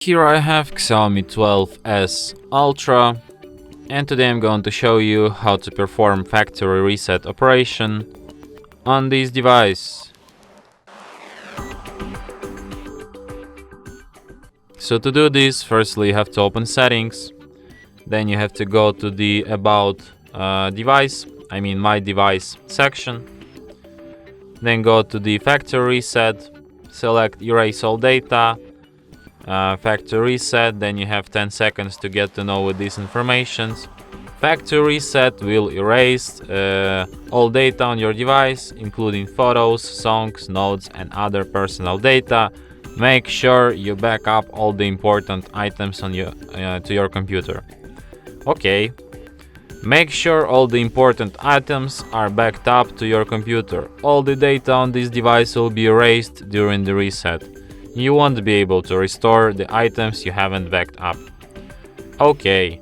Here I have XIAOMI 12S Ultra, and today I'm going to show you how to perform factory reset operation on this device. So to do this, firstly you have to open settings, then you have to go to the about device, my device section, then go to the factory reset, select erase all data, factory reset, then you have 10 seconds to get to know with these informations. Factory reset will erase all data on your device, including photos, songs, notes, and other personal data. Make sure you back up all the important items on to your computer. Okay. Make sure all the important items are backed up to your computer. All the data on this device will be erased during the reset. You won't be able to restore the items you haven't backed up. Okay.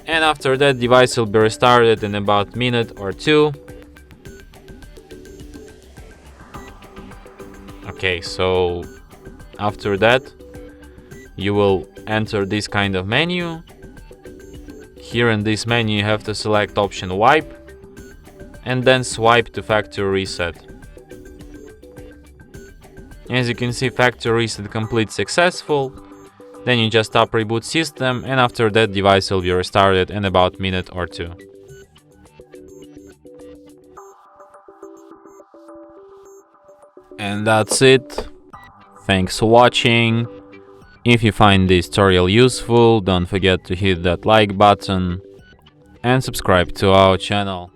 And after that, device will be restarted in about a minute or two. Okay, so after that, you will enter this kind of menu. Here in this menu, you have to select option wipe and then swipe to factory reset. As you can see, factory reset complete successful. Then you just tap reboot system, and after that device will be restarted in about a minute or two. And that's it. Thanks for watching. If you find this tutorial useful, don't forget to hit that like button and subscribe to our channel.